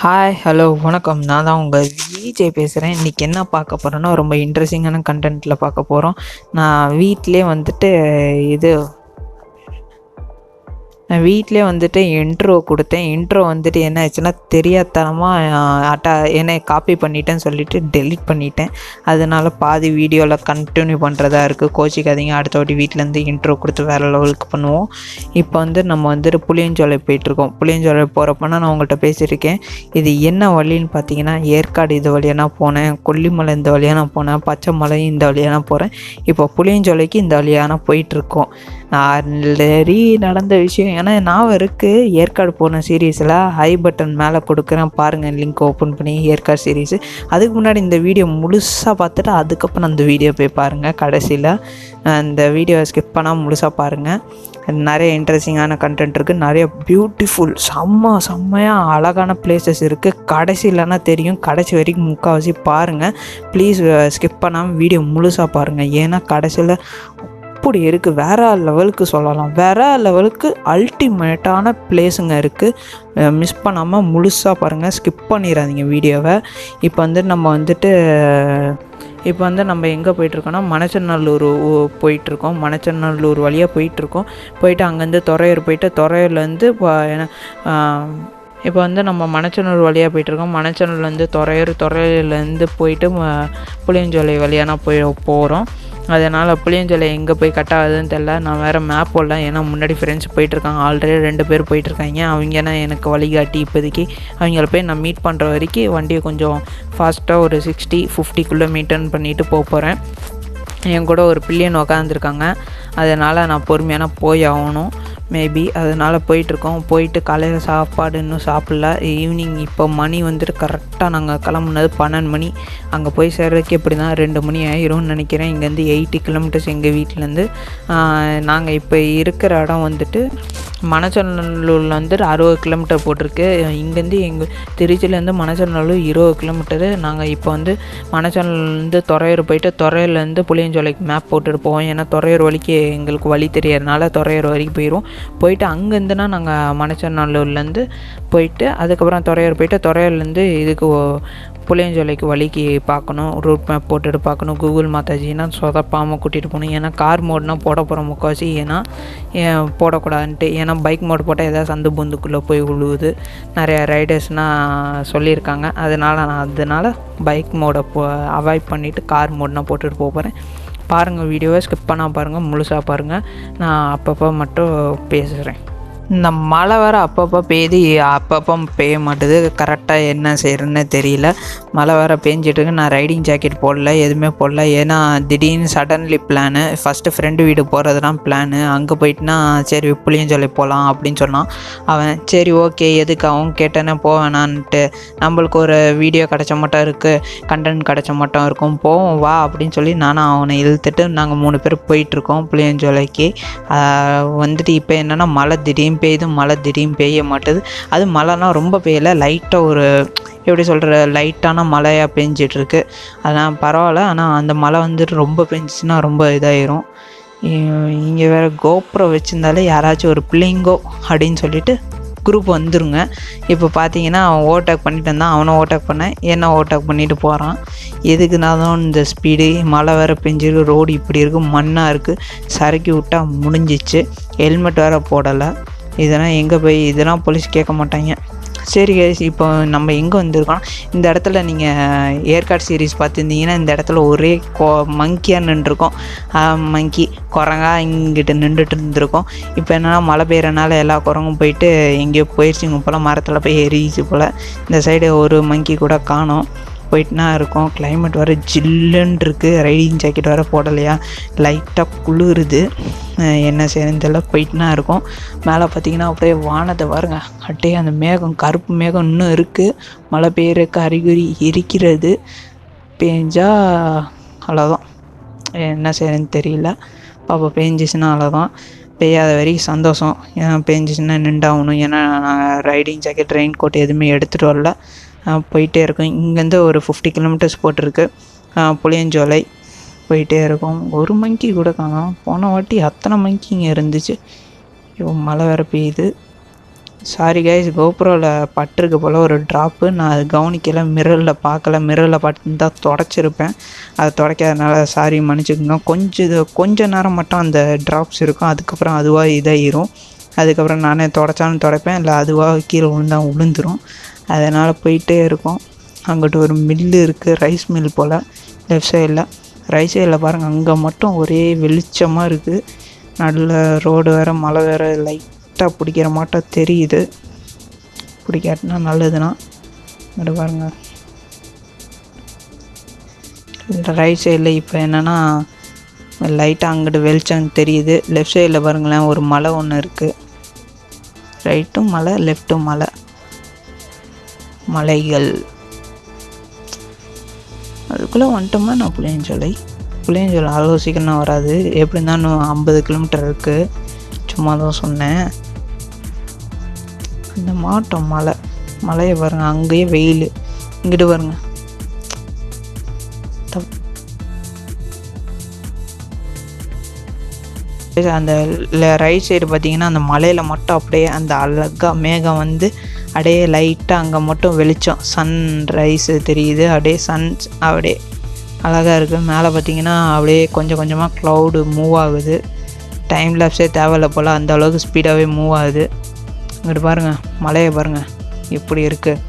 Hi hello வணக்கம். நான் தான் உங்கள் விஜய் பேசுகிறேன். இன்றைக்கி என்ன பார்க்க போகிறேன்னா, ரொம்ப இன்ட்ரெஸ்டிங்கான கண்டென்ட்டில் பார்க்க போகிறோம். நான் வீட்டிலே வந்துட்டு இன்ட்ரோ கொடுத்தேன். இன்ட்ரோ வந்துட்டு என்ன ஆச்சுன்னா, தெரியாதனமாக என்னை காப்பி பண்ணிட்டேன்னு சொல்லிவிட்டு டெலிட் பண்ணிட்டேன். அதனால் பாதி வீடியோவில் கண்டினியூ பண்ணுறதா இருக்குது. கோச்சிக்காதீங்க. அடுத்த வாட்டி வீட்டிலேருந்து இன்ட்ரோ கொடுத்து வேறு லெவலுக்கு பண்ணுவோம். இப்போ நம்ம வந்துட்டு புளியஞ்சோலை போயிட்டுருக்கோம். புளியஞ்சோலை போகிறப்பன்னா நான் உங்கள்கிட்ட பேசியிருக்கேன். இது என்ன வழின்னு பார்த்தீங்கன்னா, ஏற்காடு இது வழியாக நான் போனேன், கொல்லிமலை இந்த வழியாக நான் போனேன், பச்சை மலை இந்த வழியாக நான் போகிறேன். இப்போ புளியஞ்சோலைக்கு இந்த வழியாக நான் போயிட்டுருக்கோம். ஆல்ரெடி நடந்த விஷயம் ஏன்னா ஞாபகம் இருக்குது. ஏற்காடு போன சீரீஸில் ஐ பட்டன் மேலே கொடுக்குறேன் பாருங்கள், லிங்க் ஓப்பன் பண்ணி ஏற்காடு சீரீஸு. அதுக்கு முன்னாடி இந்த வீடியோ முழுசாக பார்த்துட்டு அதுக்கப்புறம் அந்த வீடியோ போய் பாருங்கள். கடைசியில் அந்த வீடியோவை ஸ்கிப் பண்ணால் முழுசாக பாருங்கள். நிறைய இன்ட்ரெஸ்டிங்கான கண்டென்ட் இருக்குது. நிறைய பியூட்டிஃபுல் செம்மையாக அழகான பிளேசஸ் இருக்குது. கடைசியிலனா தெரியும். கடைசி வரைக்கும் முக்கால்வாசி பாருங்கள். ப்ளீஸ் ஸ்கிப் பண்ணாமல் வீடியோ முழுசாக பாருங்கள். ஏன்னா கடைசியில் அப்படி இருக்குது. வேறு லெவலுக்கு சொல்லலாம். வேறு லெவலுக்கு அல்டிமேட்டான பிளேஸுங்க இருக்குது. மிஸ் பண்ணாமல் முழுசாக பாருங்கள். ஸ்கிப் பண்ணிடாதீங்க வீடியோவை. இப்போ நம்ம எங்கே போயிட்டுருக்கோன்னா, மணச்சநல்லூர் போயிட்டுருக்கோம். மணச்சநல்லூர் வழியாக போயிட்டு அங்கேருந்து துறையூர் போயிட்டு துறையூர்லேருந்து இப்போ நம்ம மணச்சநல்லூர் வழியாக போயிட்டுருக்கோம். மணச்சநல்லூர்லேருந்து துறையூர்லேருந்து போயிட்டு புளியஞ்சோலை வழியாக நான் போகிறோம். அதனால் புளியஞ்சோலை எங்கே போய் கட் ஆகுதுன்னு தெரில. நான் வேறு மேப் போடல. ஏன்னா முன்னாடி ஃப்ரெண்ட்ஸ் போயிட்டுருக்காங்க. ஆல்ரெடி 2 பேர் போயிட்டுருக்காங்க. அவங்கன்னா எனக்கு வழிகாட்டி. இப்போதைக்கு அவங்கள போய் நான் மீட் பண்ணுற வரைக்கும் வண்டியை கொஞ்சம் ஃபாஸ்ட்டாக ஒரு 60-50 மீட்டர்னு பண்ணிவிட்டு போகிறேன். என் கூட ஒரு பில்லியன் உக்காந்துருக்காங்க. அதனால் நான் பொறுமையான போய் ஆகணும் மேபி. அதனால் போயிட்டுருக்கோம். போயிட்டு காலையில் சாப்பாடு இன்னும் சாப்பிட்ல. ஈவினிங் இப்போ மணி வந்துட்டு கரெக்டாக நாங்கள் கிளம்புனது 12 மணி. அங்கே போய் சேர்றதுக்கு எப்படி தான் 2 மணி ஆயிரும்னு நினைக்கிறேன். இங்கேருந்து 80 கிலோமீட்டர்ஸ் எங்கள் வீட்டிலேருந்து. நாங்கள் இப்போ இருக்கிற இடம் வந்துட்டு மணச்சநல்லூரில் வந்துட்டு 60 கிலோமீட்டர் போட்டிருக்கு. இங்கேருந்து எங்கள் திருச்சியிலேருந்து மணச்சநல்லூர் 20 கிலோமீட்டரு. நாங்கள் இப்போ மணச்சநல்லூர்லேருந்து துறையூர் போயிட்டு துறையூர்லேருந்து புளியஞ்சோலைக்கு மேப் போட்டுட்டு போவோம். ஏன்னா துறையூர் வழிக்கு எங்களுக்கு வழி தெரியறதுனால துறையூர் வரைக்கும் போயிட்டு அங்கேருந்துனா நாங்கள் மணச்சநல்லூர்லேருந்து போயிட்டு அதுக்கப்புறம் துறையூர் போயிட்டு துறையூர்லேருந்து இதுக்கு புளியஞ்சோலைக்கு வழிக்கு பார்க்கணும். ரூட் மேப் போட்டுட்டு பார்க்கணும். கூகுள் மாதாஜின்னா சொதப்பாமல் கூட்டிகிட்டு போகணும். ஏன்னா கார் மோட்னால் போட போகிறோம் முக்கால்வாசி. ஏன்னா போடக்கூடாதுன்ட்டு. ஏன்னா பைக் மோட் போட்டால் ஏதாவது சந்து பொந்துக்குள்ளே போய் விழுவுது. நிறையா ரைடர்ஸ்னால் சொல்லியிருக்காங்க. அதனால் பைக் மோடை அவாய்ட் பண்ணிவிட்டு கார் மோட்னால் போட்டுட்டு போகிறேன். பாருங்கள், வீடியோவை ஸ்கிப் பண்ணால் பாருங்கள், முழுசாக பாருங்கள். நான் அப்பப்போ மட்டும் பேசுகிறேன். இந்த மழை வேறு அப்பப்போ பெய்யுது, அப்பப்போ பெய்ய மாட்டுது. கரெக்டாக என்ன செய்கிறேன்னு தெரியல. மழை வேறு பேஞ்சிட்ருக்கு. நான் ரைடிங் ஜாக்கெட் போடல, எதுவுமே போடல. ஏன்னா திடீர்னு சடன்லி பிளானு. ஃபஸ்ட்டு ஃப்ரெண்டு வீடு போகிறது தான் பிளானு. அங்கே போயிட்டுனா சரி புளியஞ்சோலை போகலாம் அப்படின்னு சொன்னான் அவன். சரி ஓகே, எதுக்கு அவன் கேட்டேன்னே போவேணான்ட்டு. நம்மளுக்கு ஒரு வீடியோ கிடச்ச மட்டும் இருக்குது, கண்டென்ட் கிடச்ச மட்டும் இருக்கும், போவோம் வா அப்படின்னு சொல்லி நானும் அவனை இழுத்துட்டு நாங்கள் 3 பேர் போயிட்டுருக்கோம் புளியஞ்சோலைக்கு. வந்துட்டு இப்போ என்னென்னா மழை திடீர்னு பெய்ய மாட்டுது. அது மழைனா ரொம்ப பெய்யலை, லைட்டாக ஒரு எப்படி சொல்கிற லைட்டான மழையாக பெஞ்சிட்ருக்கு. அதெல்லாம் பரவாயில்ல. ஆனால் அந்த மழை வந்துட்டு ரொம்ப பெஞ்சிச்சுன்னா ரொம்ப இதாயிரும். இங்கே வேறு கோப்ரோ வச்சுருந்தாலே யாராச்சும் ஒரு பிள்ளைங்கோ அப்படின்னு சொல்லிட்டு குரூப் வந்துருங்க. இப்போ பார்த்தீங்கன்னா அவன் ஓவர்டேக் பண்ணிட்டு இருந்தான். அவனை ஓவர்டேக் பண்ணேன், என்ன ஓவர்டேக் பண்ணிட்டு போகிறான். எதுக்குன்னா தான் இந்த ஸ்பீடு. மழை வேறு பெஞ்சிருக்கு, ரோடு இப்படி இருக்குது, மண்ணாக இருக்குது. சறுக்கி விட்டால் முடிஞ்சிச்சு. ஹெல்மெட் வேறு போடலை. இதெல்லாம் போலீஸ் கேட்க மாட்டாங்க. சரி கைஸ், இப்போ நம்ம எங்கே வந்திருக்கோம், இந்த இடத்துல நீங்கள் ஏற்காடு சீரீஸ் பார்த்துருந்தீங்கன்னா இந்த இடத்துல ஒரே மங்கியாக நின்றுருக்கோம். மங்கி குரங்கா இங்கிட்டு நின்றுட்டு இருந்திருக்கோம். இப்போ என்னென்னா மழை பெய்யறனால எல்லா குரங்கும் போயிட்டு எங்கேயோ போயிடுச்சுங்க போல், மரத்தில் போய் எரிச்சு போல். இந்த சைடு ஒரு மங்கி கூட காணோம். போயிட்டுனா இருக்கும். கிளைமேட் வேறு ஜில்லுன்னு இருக்குது. ரைடிங் ஜாக்கெட் வேறு போடலையா, லைட்டாக குளிருது. என்ன செய்யறதுன்னு தெரியல. போயிட்டுனா இருக்கும். மேலே பார்த்திங்கன்னா அப்படியே வானத்தை பாருங்க, அப்படியே அந்த மேகம், கருப்பு மேகம் இன்னும் இருக்குது. மழை பெய்யறதுக்கு அறிகுறி இருக்கிறது. பேஞ்சால் அவ்வளோதான், என்ன செய்யறதுன்னு தெரியல. பாப்பா பேஞ்சிச்சுன்னா அவ்வளோதான். பெய்யாத வரைக்கும் சந்தோஷம். ஏன்னா பேஞ்சிச்சுன்னா நின்றாகணும். ஏன்னா நான் ரைடிங் ஜாக்கெட், ரெயின் கோட் எதுவுமே எடுத்துகிட்டு வரல. போயிட்டே இருக்கும். இங்கேருந்து ஒரு 50 கிலோமீட்டர்ஸ் போட்டிருக்கு புளியஞ்சோலை. போயிட்டே இருக்கும். ஒரு மங்கி கூட காணோம். போன வாட்டி அத்தனை மங்கி இங்கே இருந்துச்சு. மழை வேறு பெய்யுது. சாரி கைஸ், கோப்ரோவில் பட்டிருக்கு போல் ஒரு ட்ராப்பு. நான் அது கவனிக்கலை, மிரரில் பார்க்கல. மிரரில் பார்த்துருந்தா தொடச்சிருப்பேன். அதை துடைக்காதனால சாரி, மன்னிச்சுக்கோங்க. கொஞ்ச நேரம் மட்டும் அந்த ட்ராப்ஸ் இருக்கும், அதுக்கப்புறம் அதுவாக இதாகிரும். அதுக்கப்புறம் நானே தொடச்சாலும் துடைப்பேன், இல்லை அதுவாக கீழே விழுந்துடும். அதனால் போயிட்டே இருக்கும். அங்கிட்டு ஒரு மில்லு இருக்குது, ரைஸ் மில் போல். லெஃப்ட் சைடில் ரைட் சைடில் பாருங்கள், அங்கே மட்டும் ஒரே வெளிச்சமாக இருக்குது. நல்ல ரோடு வேறு, மழை வேறு, லைட்டாக பிடிக்கிற மாட்டம் தெரியுது. பிடிக்காட்டினா நல்லதுண்ணா. இங்கே பாருங்கள், ரைட் சைடில் இப்போ என்னென்னா லைட்டாக அங்கிட்டு வெளிச்சம் தெரியுது. லெஃப்ட் சைடில் பாருங்களேன், ஒரு மலை ஒன்று இருக்குது. ரைட்டும் மலை, லெஃப்ட்டும் மலை, மலைகள். அதுக்குள்ளே வந்துட்டோம்னா நான் புளியஞ்சோலை அவ்வளோ சீக்கிரம் வராது. எப்படி இருந்தாலும் 50 கிலோமீட்டர் இருக்குது. சும்மா தான் சொன்னேன். இந்த மாட்டோம் மலையை பாருங்க, அங்கேயே வெயில். இங்கிட்டு பாருங்க, அந்த ரைட் சைடு பார்த்தீங்கன்னா அந்த மலையில் மட்டும் அப்படியே அந்த அழகாக மேகம் வந்து அப்படியே லைட்டாக அங்கே மட்டும் வெளிச்சம், சன் ரைஸு தெரியுது. அப்படியே அப்படியே அழகாக இருக்குது. மேலே பார்த்தீங்கன்னா அப்படியே கொஞ்சம் கொஞ்சமாக க்ளவுடு மூவ் ஆகுது. டைம் லேப்ஸே தேவையில்லை போல், அந்த அளவுக்கு ஸ்பீடாகவே மூவ் ஆகுது. இங்கிட்டு பாருங்கள், மலையை பாருங்கள் எப்படி இருக்குது.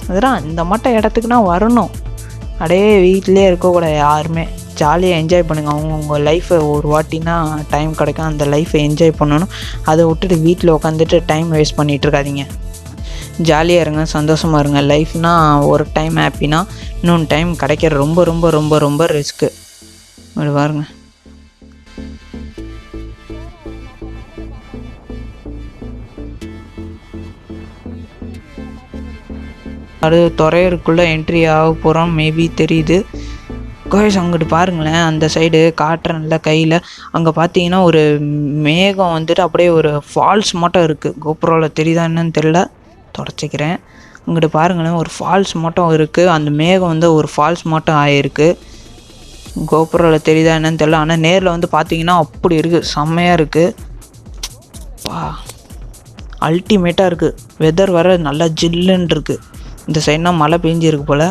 அதெல்லாம் இந்த மட்டும் இடத்துக்குனா வரணும். அப்படியே வீட்டிலே இருக்கக்கூடாது. யாருமே ஜாலியாக என்ஜாய் பண்ணுங்கள். அவங்கவுங்க லைஃப்பை ஒரு வாட்டினா டைம் கிடைக்கும், அந்த லைஃப்பை என்ஜாய் பண்ணணும். அதை விட்டுட்டு வீட்டில் உட்காந்துட்டு டைம் வேஸ்ட் பண்ணிகிட்டு இருக்காதீங்க. ஜாலியாக இருங்க, சந்தோஷமாக இருங்க. லைஃப்னால் ஒரு டைம் ஹாப்பினா இன்னொன்று டைம் கிடைக்கிற ரொம்ப ரொம்ப ரொம்ப ரொம்ப ரிஸ்க்கு. அப்படி பாருங்க, அது துறையூருக்குள்ளே என்ட்ரி ஆக போகிறோம். மேபி தெரியுது காய்ஸ், அங்கிட்டு பாருங்களேன், அந்த சைடு காட்டுறேன்ல கையில். அங்கே பார்த்தீங்கன்னா ஒரு மேகம் வந்துட்டு அப்படியே ஒரு ஃபால்ஸ் மட்டும் இருக்குது. கோப்ரோவில் தெரியுதா என்னன்னு தெரில, தொடச்சிக்கிறேன். அங்கிட்டு பாருங்களேன், ஒரு ஃபால்ஸ் மட்டும் இருக்குது. அந்த மேகம் வந்து ஒரு ஃபால்ஸ் மட்டும் ஆகிருக்கு. கோப்ரோவில் தெரியுதா என்னன்னு தெரில, ஆனால் நேரில் வந்து பார்த்தீங்கன்னா அப்படி இருக்குது, செம்மையாக இருக்குது. அல்டிமேட்டாக இருக்குது. வெதர் வர நல்லா ஜில்லுன்னு இருக்குது. இந்த சைடுனா மழை பெஞ்சிருக்கு போல்,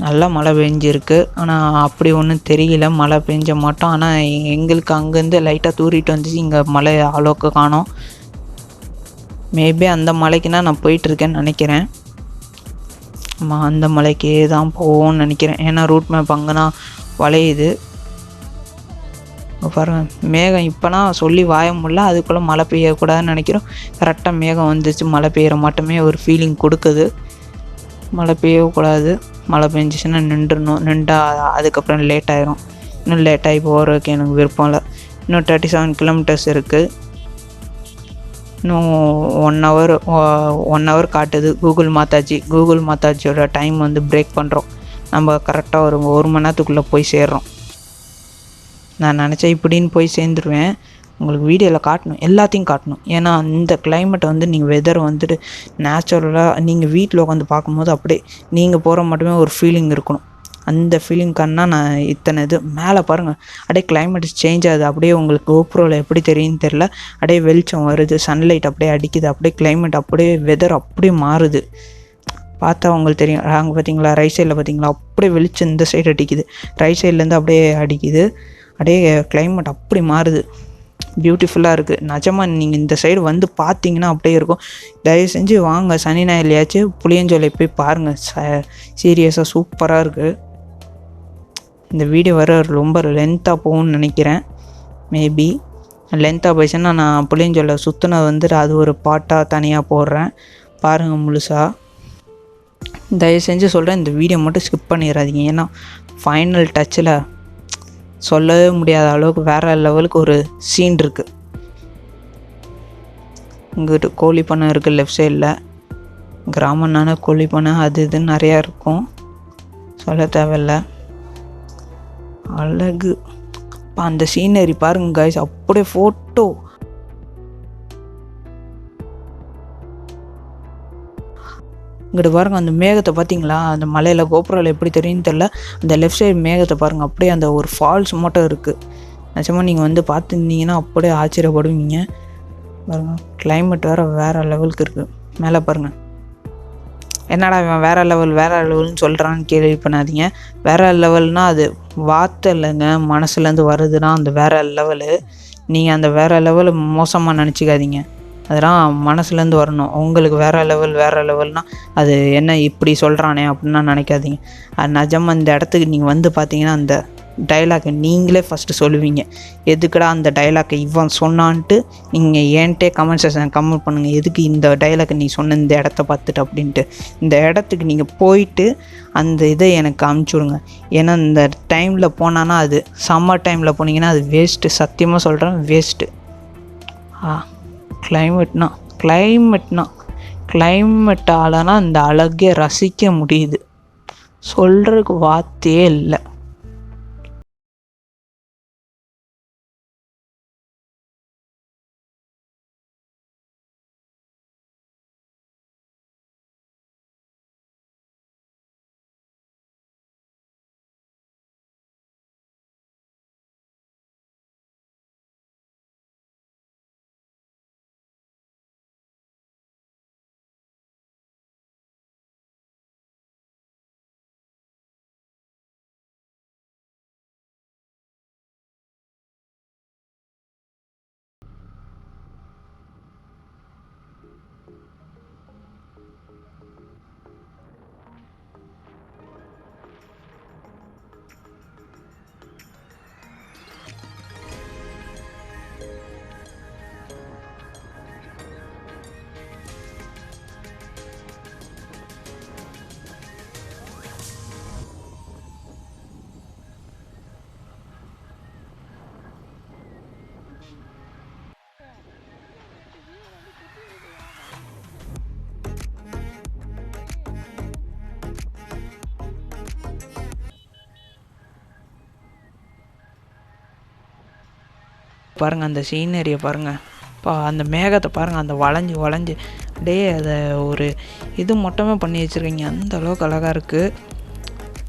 நல்லா மழை பெஞ்சிருக்கு. ஆனால் அப்படி ஒன்றும் தெரியல, மழை பெஞ்ச மாட்டோம். ஆனால் எங்களுக்கு அங்கேருந்து லைட்டாக தூரிட்டு வந்துச்சு. இங்கே மழை அளவுக்கு காணோம். மேபி அந்த மலைக்குன்னா நான் போயிட்டுருக்கேன்னு நினைக்கிறேன். ஆமாம், அந்த மலைக்கே தான் போவோம்னு நினைக்கிறேன். ஏன்னா ரூட் மேப் அங்கேனா வளையுது. பாருங்கள், மேகம் இப்போனா சொல்லி வாய முடியல, அதுக்குள்ளே மழை பெய்யக்கூடாதுன்னு நினைக்கிறோம். கரெக்டாக மேகம் வந்துச்சு, மழை பெய்கிற மட்டுமே ஒரு ஃபீலிங் கொடுக்குது. மழை பெய்யக்கூடாது, மழை பெஞ்சிச்சுன்னா நின்றா அதுக்கப்புறம் லேட் ஆகிரும். இன்னும் லேட்டாகி போகிறதுக்கு எனக்கு விருப்பம் இல்லை. இன்னும் 37 கிலோமீட்டர்ஸ் இருக்குது. இன்னும் 1 ஹவர் காட்டுது கூகுள் மாதாஜியோட டைம் வந்து பிரேக் பண்ணுறோம். நம்ம கரெக்டாக ஒரு 1 மணி நேரத்துக்குள்ளே போய் சேர்றோம். நான் நினச்சேன் இப்படின்னு போய் சேர்ந்துருவேன். உங்களுக்கு வீடியோவில் காட்டணும், எல்லாத்தையும் காட்டணும். ஏன்னா இந்த கிளைமேட்டை வந்து நீங்கள் வெதர் வந்துட்டு நேச்சுரலாக நீங்கள் வீட்டில் உட்காந்து பார்க்கும்போது அப்படியே நீங்கள் போகிற மட்டுமே ஒரு ஃபீலிங் இருக்கணும். அந்த ஃபீலிங்கானா நான் இத்தனை இது மேலே பாருங்கள், அப்படியே கிளைமேட் சேஞ்ச் ஆகுது. அப்படியே உங்களுக்கு கோப்ரோவில் எப்படி தெரியும்னு தெரில, அப்படியே வெளிச்சம் வருது, சன்லைட் அப்படியே அடிக்குது, அப்படியே கிளைமேட் அப்படியே வெதர் அப்படியே மாறுது. பார்த்தா உங்களுக்கு தெரியும். அங்கே பார்த்தீங்களா, ரைட் சைடில் பார்த்தீங்களா, அப்படியே வெளிச்சம் இந்த சைடு அடிக்குது, ரைட் சைட்லேருந்து அப்படியே அடிக்குது. அப்படியே கிளைமேட் அப்படி மாறுது, பியூட்டிஃபுல்லாக இருக்குது. நிஜமாக நீங்கள் இந்த சைடு வந்து பார்த்தீங்கன்னா அப்படியே இருக்கும். தயவு செஞ்சு வாங்க, சனி ஞாயிறுலையாச்சும் புளியஞ்சோலை போய் பாருங்கள். சீரியஸாக சூப்பராக இருக்குது. இந்த வீடியோ வர ரொம்ப லென்த்தாக போகும்னு நினைக்கிறேன். மேபி லென்த்தாக போயிடுச்சுன்னா நான் புளியஞ்சோலை சுற்றினது வந்துட்டு அது ஒரு பாட்டாக தனியாக போடுறேன், பாருங்கள் முழுசாக. தயவு செஞ்சு சொல்கிறேன், இந்த வீடியோ மட்டும் ஸ்கிப் பண்ணிடாதீங்க. ஏன்னா ஃபைனல் டச்சில் சொல்லவே முடியாத அளவுக்கு வேறு லெவலுக்கு ஒரு சீன் இருக்குது. இங்கிட்டு கோழி பண்ணை இருக்குது லெஃப்ட் சைடில். கிராமம்னான கோழி பண்ணை அது இதுன்னு நிறையா இருக்கும், சொல்ல தேவையில்லை. அழகு அந்த சீனரி பாருங்க கைஸ், அப்படியே ஃபோட்டோ. இங்கிட்டு பாருங்கள், அந்த மேகத்தை பார்த்தீங்களா, அந்த மலையில் கோப்ரோவில் எப்படி தெரியும்னு தெரில. அந்த லெஃப்ட் சைடு மேகத்தை பாருங்கள், அப்படியே அந்த ஒரு ஃபால்ஸ் மட்டும் இருக்குது. நிஜமாக நீங்கள் வந்து பார்த்துருந்தீங்கன்னா அப்படியே ஆச்சரியப்படுவீங்க. பாருங்கள் கிளைமேட் வேறு லெவலுக்கு இருக்குது. மேலே பாருங்கள். என்னடா இவன் வேறு லெவல்னு சொல்கிறான்னு கேள்வி பண்ணாதீங்க. வேறு லெவல்னால் அது வார்த்தை இல்லைங்க, மனசுலேருந்து வருதுன்னா அந்த வேறு லெவலு. நீங்கள் அந்த வேறு லெவலு மோசமாக நினச்சிக்காதீங்க. அதெல்லாம் மனசுலேருந்து வரணும். உங்களுக்கு வேறு லெவல்னால் அது என்ன இப்படி சொல்கிறானே அப்படின்னா நினைக்காதீங்க. அது நிஜமாக இந்த இடத்துக்கு நீங்கள் வந்து பார்த்தீங்கன்னா அந்த டைலாக்கை நீங்களே ஃபஸ்ட்டு சொல்லுவீங்க. எதுக்குடா அந்த டைலாக்கை இவன் சொன்னான்ட்டு நீங்கள் ஏன்ட்டே கமெண்ட் செக்ஷன் கமெண்ட் பண்ணுங்கள். எதுக்கு இந்த டைலாக்கை நீ சொன்ன இந்த இடத்த பார்த்துட்டு அப்படின்ட்டு. இந்த இடத்துக்கு நீங்கள் போயிட்டு அந்த இதை எனக்கு அமுச்சுடுங்க. ஏன்னா இந்த டைமில் போனான்னா அது சம்மர் டைமில் போனீங்கன்னா அது வேஸ்ட்டு. சத்தியமாக சொல்கிறேன், வேஸ்ட்டு. கிளைமேட்டாலனா இந்த அழகே ரசிக்க முடியுது. சொல்கிறதுக்கு வார்த்தையே இல்லை. பாருங்கள் அந்த சீனரியை பாருங்கள். அந்த மேகத்தை பாருங்கள், அந்த வளைஞ்சு அப்படியே அதை ஒரு இது மட்டுமே பண்ணி வச்சுருக்கீங்க. அந்த அளவுக்கு அழகாக இருக்குது.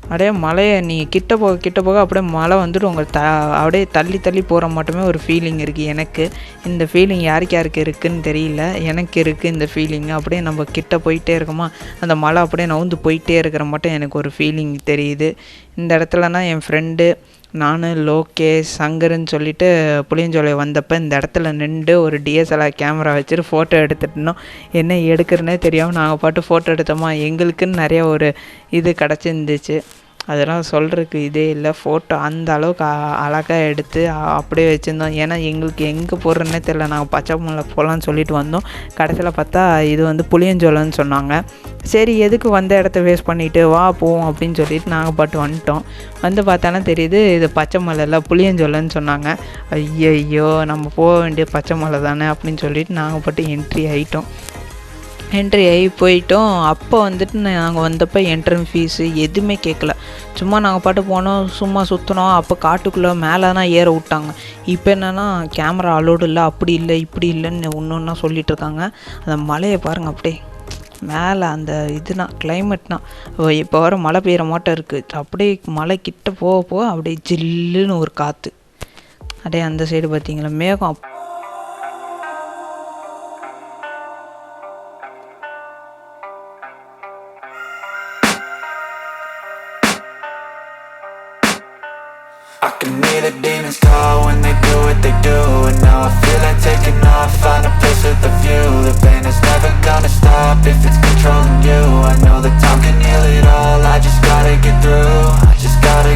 அப்படியே மலையை நீங்கள் கிட்ட போக அப்படியே மலை வந்துட்டு உங்கள் அப்படியே தள்ளி போகிற மட்டுமே ஒரு ஃபீலிங் இருக்குது. எனக்கு இந்த ஃபீலிங் யாருக்கு இருக்குதுன்னு தெரியல, எனக்கு இருக்குது இந்த ஃபீலிங்கு. அப்படியே நம்ம கிட்ட போயிட்டே இருக்கோமா, அந்த மலை அப்படியே நவுந்து போயிட்டே இருக்கிற மட்டும் எனக்கு ஒரு ஃபீலிங் தெரியுது. இந்த இடத்துலனா என் ஃப்ரெண்டு நான் லோகேஷ் சங்கர்ன்னு சொல்லிட்டு புளியஞ்சோலை வந்தப்போ இந்த இடத்துல நின்று ஒரு டிஎஸ்எல்ஆர் கேமரா வச்சுட்டு ஃபோட்டோ எடுத்துட்டோம். என்ன எடுக்கிறனே தெரியாமல் நாங்கள் பாட்டு ஃபோட்டோ எடுத்தோமா. எங்களுக்குன்னு நிறைய ஒரு இது கிடச்சிருந்துச்சு. அதெல்லாம் சொல்கிறதுக்கு இதே இல்லை. ஃபோட்டோ அந்த அளவுக்கு அழகாக எடுத்து அப்படியே வச்சுருந்தோம். ஏன்னா எங்களுக்கு எங்கே போடுறதுனே தெரில. நாங்கள் பச்சை மலை போகலான்னு சொல்லிட்டு வந்தோம். கடைசியில் பார்த்தா இது வந்து புளியஞ்சோலைன்னு சொன்னாங்க. சரி எதுக்கு வந்த இடத்த வேஸ்ட் பண்ணிவிட்டு வா போவோம் அப்படின்னு சொல்லிட்டு நாங்கள் பாட்டு வந்துட்டோம். வந்து பார்த்தானா தெரியுது இது பச்சை மலையில் புளியஞ்சோலைன்னு சொன்னாங்க. ஐயோ நம்ம போக வேண்டிய பச்சை மலை தானே அப்படின்னு சொல்லிட்டு நாங்கள் பாட்டு என்ட்ரி ஆகி போயிட்டோம். அப்போ வந்துட்டு நாங்கள் வந்தப்போ என்ட்ரன்ஸ் ஃபீஸு எதுவுமே கேட்கல. சும்மா நாங்கள் பாட்டு போனோம், சும்மா சுற்றினோம். அப்போ காட்டுக்குள்ளே மேலே தான் ஏற விட்டாங்க. இப்போ என்னென்னா கேமரா அலோடு இல்லை, அப்படி இல்லை இப்படி இல்லைன்னு ஒன்று சொல்லிகிட்ருக்காங்க. அந்த மலையை பாருங்கள் அப்படியே மேலே அந்த இதுனா கிளைமேட்னா இப்போ வர மழை பெய்கிற மாட்டம் இருக்குது. அப்படியே மலை கிட்ட போக அப்படியே ஜில்லுன்னு ஒரு காற்று. அப்படியே அந்த சைடு பார்த்தீங்களா மேகம். I can hear the demons call when they do what they do. And now I feel like taking off, find a place with a view. The pain is never gonna stop if it's controlling you. I know that time can heal it all, I just gotta get through. I just gotta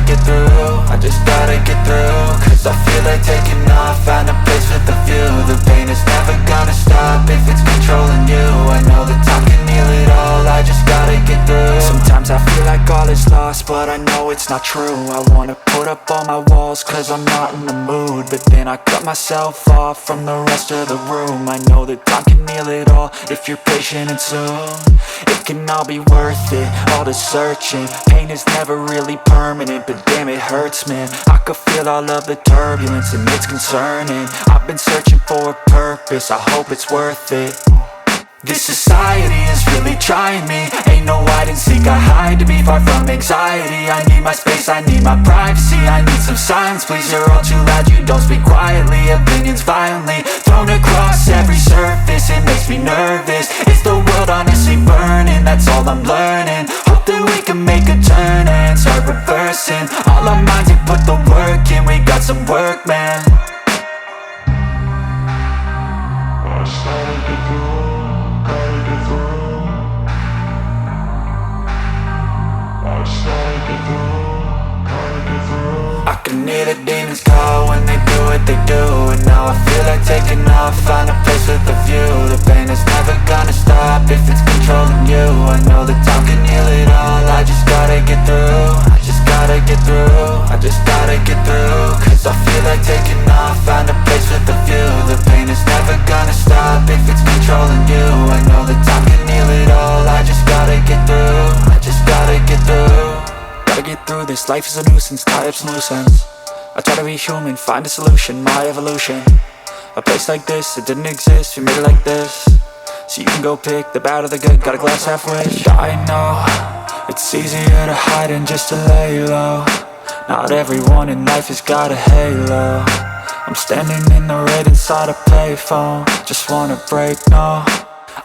get through. Cause I feel like taking off, find a place with a view. The pain is never gonna stop if it's controlling you. I know that time can heal it all, I just gotta get through. Sometimes I feel like all is lost, but I know it's not true. I wanna put up all my walls cause I'm not in the mood. But then I cut myself off from the rest of the room. I know that time can heal it all if you're patient and soon. It can all be worth it, all the searching. Pain is never really permanent, but damn it hurts man. I could feel all of the turbulence and it's concerning. I've been searching for a purpose, I hope it's worth it. This society is really trying me. Ain't no hide and seek, I hide to be far from anxiety. I need my space, I need my privacy. I need some silence, please, you're all too loud. You don't speak quietly, opinions violently thrown across every surface. It makes me nervous. Is the world honestly burning? That's all I'm learning. Hope that we can make a turn and start reversing all our minds and put the work in. We got some work, man. I can hear the demons call when they do what they do. And now I feel like taking off, find a place with a view. The pain is never gonna stop if it's controlling you. I know that time can heal it all, I just gotta get through. I just gotta get through, I just gotta get through. Cause I feel like taking off, find a place with a view. The pain is never gonna stop if it's controlling you. I know that time can heal it all, I just gotta get through. I just gotta get through. Gotta get through this, life is a nuisance, tie up some loose ends. I try to be human, find a solution, my evolution. A place like this, it didn't exist, we made it like this. So you can go pick the bad or the good, got a glass halfway. I know, it's easier to hide than just to lay low. Not everyone in life has got a halo. I'm standing in the red inside a payphone. Just wanna break, no,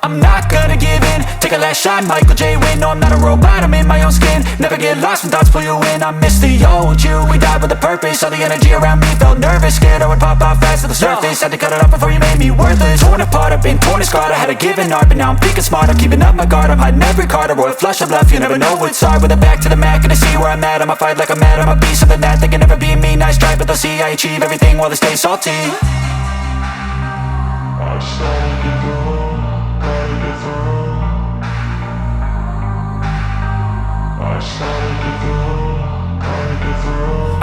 I'm not gonna give in. Take a last shot, Michael J. Win. No, I'm not a robot, I'm in my own skin. Never get lost when thoughts pull you in. I miss the old you, we died with a purpose. All the energy around me felt nervous. Scared I would pop off fast to the surface. Had to cut it off before you made me worthless. Torn apart, I've been torn and scarred. I had a given art, but now I'm thinking smart. I'm keeping up my guard, I'm hiding every card. A royal flush of love, you never know what's hard. With a back to the mat, gonna see where I'm at. I'ma fight like I'm mad, I'ma be something that they can never be me. Nice try, but they'll see I achieve everything while they stay salty.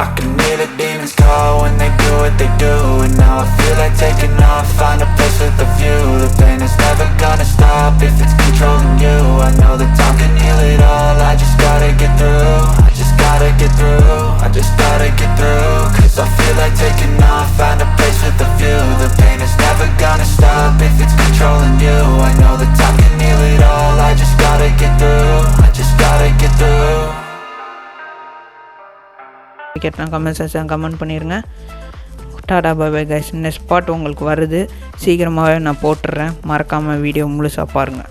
I can hear the demons call when they do what they do. And now I feel like taking off, find a place with a view. The pain is never gonna stop if it's controlling you. I know that time can heal it all, I just gotta get through. I just gotta get through, I just gotta get through. Cause I feel like taking off, find a place with a view. The pain is never gonna stop if it's controlling you. I know that time can heal it all, I just gotta get through. I just gotta get through. கேட்டால் comment section comment பண்ணிடுங்க. Tata bye bye guys. Next part உங்களுக்கு வருது, சீக்கிரமாகவே நான் போட்டுடுறேன். மறக்காமல் video முழுசாக பாருங்கள்.